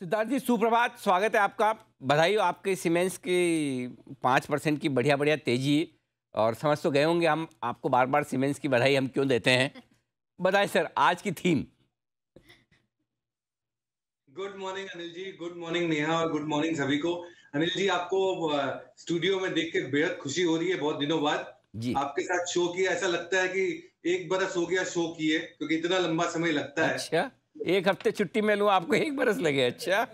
सिद्धार्थ जी, सुप्रभात। स्वागत है आपका। बधाई हो आपके सीमेंस की 5% की बढ़िया बढ़िया तेजी। और समझ तो गए होंगे हम आपको बार बार सीमेंस की बधाई हम क्यों देते हैं। बताएं सर, आज की theme. Good morning Anil ji, good morning Neha और गुड मॉर्निंग सभी को। अनिल जी, आपको स्टूडियो में देख के बेहद खुशी हो रही है। बहुत दिनों बाद जी। आपके साथ शो किया, ऐसा लगता है कि एक बरस हो गया शो किए, क्योंकि इतना लंबा समय लगता है। अच्छा, एक हफ्ते छुट्टी में लूँ आपको 1 बरस लगे? अच्छा।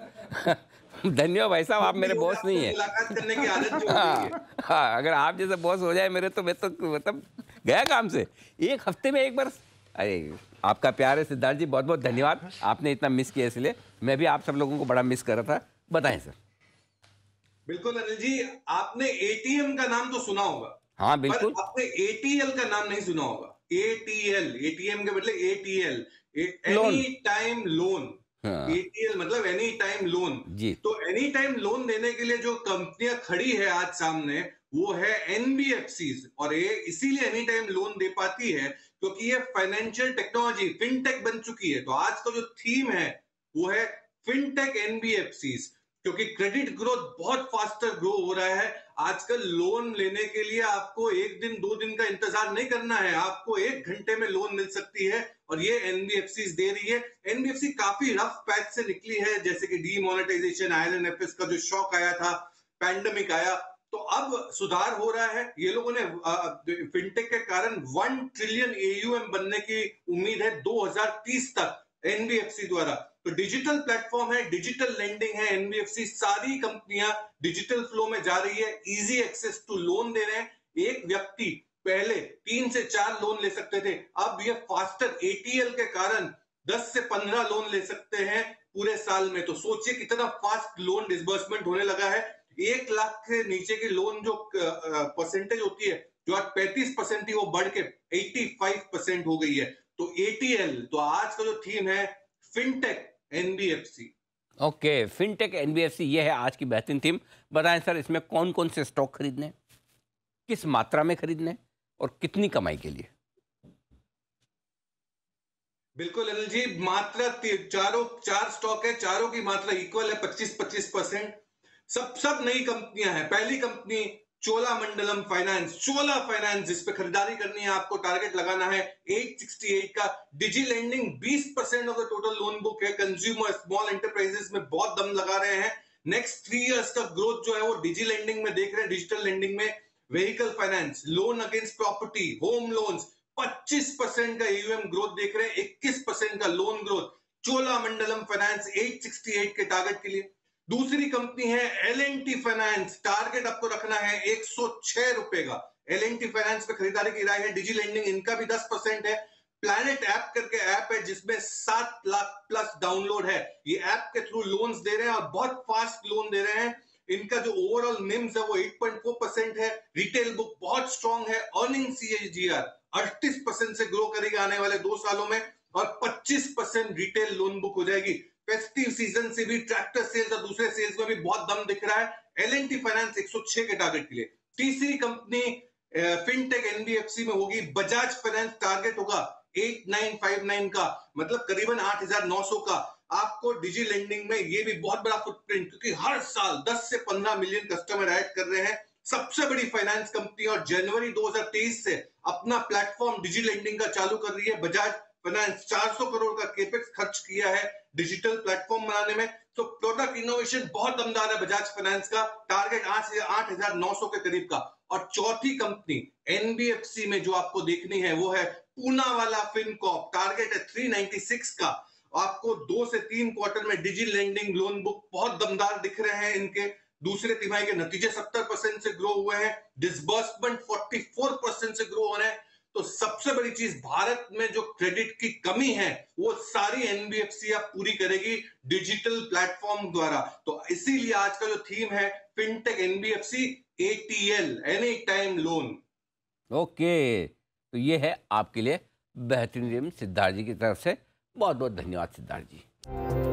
धन्यवाद भाई साहब, आप छुट्टी मेरे हो गया, बॉस नहीं आपसे है। मुलाकात करने की आदत जो हो गई है। हाँ, अगर आप जैसे बॉस हो जाए मेरे तो मैं तो मतलब गया काम से। 1 हफ्ते में 1 बरस। अरे, आपका प्यार है सिद्धार्थ जी, बहुत बहुत धन्यवाद। आपने इतना मिस किया, इसलिए मैं भी आप सब लोगों को बड़ा मिस कर रहा था। बताएं सर। बिल्कुल अनिल जी, आपने एटीएम का नाम तो सुना होगा, हाँ पर बिल्कुल। आपने एटीएल का नाम नहीं सुना होगा। एटीएल, एटीएम के बदले ATL, loan. Any time loan. हाँ। एटीएल मतलब एनी टाइम लोन। जी। तो एनी टाइम लोन देने के लिए जो कंपनियां खड़ी है आज सामने, वो है एनबीएफसीज। और ये इसीलिए एनी टाइम लोन दे पाती है क्योंकि ये फाइनेंशियल टेक्नोलॉजी फिनटेक बन चुकी है। तो आज का जो थीम है वो है फिनटेक एनबीएफसीज, क्योंकि क्रेडिट ग्रोथ बहुत फास्टर ग्रो हो रहा है। आजकल लोन लेने के लिए आपको एक दिन दो दिन का इंतजार नहीं करना है, आपको 1 घंटे में लोन मिल सकती है। और ये एनबीएफसी दे रही है। एनबीएफसी काफी रफ पैच से निकली है, जैसे कि डीमोनेटाइजेशन, आईएलएनएफएस का जो शॉक आया था, पैंडेमिक आया, तो अब सुधार हो रहा है। ये लोगों ने फिनटेक के कारण 1 ट्रिलियन एयूएम बनने की उम्मीद है 2030 तक एनबीएफसी द्वारा। तो डिजिटल प्लेटफॉर्म है, डिजिटल लेंडिंग है एनबीएफसी। सारी कंपनियां डिजिटल फ्लो में जा रही है, इजी एक्सेस टू लोन दे रहे हैं। एक व्यक्ति पहले 3 से 4 लोन ले सकते थे, अब ये फास्टर एटीएल के कारण 10 से 15 लोन ले सकते हैं पूरे साल में। तो सोचिए कितना फास्ट लोन डिसबर्समेंट होने लगा है। 1 लाख से नीचे की लोन जो परसेंटेज होती है, जो आज 35% थी, वो बढ़ के 85% हो गई है। तो एटीएल, तो आज का जो थीम है fintech NBFC. Okay, fintech NBFC, ये है आज की बेहतरीन थीम। बताएं सर, इसमें कौन कौन से स्टॉक खरीदने हैं, किस मात्रा में खरीदने हैं और कितनी कमाई के लिए? बिल्कुल अनिल जी, मात्रा चारों 4 स्टॉक है, चारों की मात्रा इक्वल है, 25-25%। सब नई कंपनियां हैं। पहली कंपनी चोलामंडलम फाइनेंस, चोला फाइनेंस, जिस पे खरीदारी करनी है, आपको टारगेट लगाना है 868 का। Digi lending 20% of the total loan book है। कंज्यूमर स्मॉल एंटरप्राइजेस में बहुत दम लगा रहे हैं। नेक्स्ट 3 इयर्स का ग्रोथ जो है वो डिजी लेंडिंग में देख रहे हैं, डिजिटल लेंडिंग में। Vehicle finance, loan against property, home loans, 25% का यूएम ग्रोथ देख रहे हैं, 21% का लोन ग्रोथ चोलामंडलम फाइनेंस 868 के टारगेट के लिए। दूसरी कंपनी है एलएनटी फाइनेंस, टारगेट आपको रखना है 106 रुपए का। एलएनटी फाइनेंस पे खरीदारी की राय है। डिजी लेंडिंग इनका भी 10% है। प्लैनेट ऐप करके ऐप है जिसमें 7 लाख प्लस डाउनलोड है। ये ऐप के थ्रू लोन्स दे रहे हैं और बहुत फास्ट लोन दे रहे हैं। इनका जो ओवरऑल निम्स है वो 8.4% है। रिटेल बुक बहुत स्ट्रांग है। अर्निंग सीएजीआर 38% से ग्रो करेगी आने वाले 2 सालों में और 25% रिटेल लोन बुक हो जाएगी। फेस्टिव सीजन से भी ट्रैक्टर सेल्स और दूसरे सेल्स में भी बहुत दम दिख रहा है। एलएनटी फाइनेंस 106 के टारगेट के लिए। तीसरी कंपनी फिनटेक एनबीएफसी में होगी बजाज फाइनेंस। टारगेट होगा 8959 का, मतलब करीबन 8900 का। आपको डिजी लेंडिंग में ये भी बहुत बड़ा फुटप्रिंट, क्योंकि हर साल 10 से 15 मिलियन कस्टमर ऐड कर रहे हैं। सबसे बड़ी फाइनेंस कंपनी और जनवरी 2023 से अपना प्लेटफॉर्म डिजी लेंडिंग का चालू कर रही है। बजाज फाइनेंस 400 करोड़ का केपेक्स खर्च किया है डिजिटल प्लेटफॉर्म बनाने में। तो प्रोडक्ट इनोवेशन बहुत दमदार है बजाज फाइनेंस का। टारगेट 8900 के करीब का। और चौथी कंपनी एनबीएफसी में जो आपको देखनी है वो है पूना वाला फिनकॉर्प। टारगेट है 396 का। आपको 2 से 3 क्वार्टर में डिजी लेंडिंग लोन बुक बहुत दमदार दिख रहे हैं इनके। दूसरे तिमाही के नतीजे 70% से ग्रो हुए हैं। डिसबर्समेंट 44% से ग्रो हो रहे हैं। तो सबसे बड़ी चीज, भारत में जो क्रेडिट की कमी है वो सारी एनबीएफसी अब पूरी करेगी डिजिटल प्लेटफॉर्म द्वारा। तो इसीलिए आज का जो थीम है fintech NBFC ATL, any time loan. Okay, तो ये है आपके लिए बेहतरीन सिद्धार्थ जी की तरफ से। बहुत बहुत धन्यवाद सिद्धार्थ जी।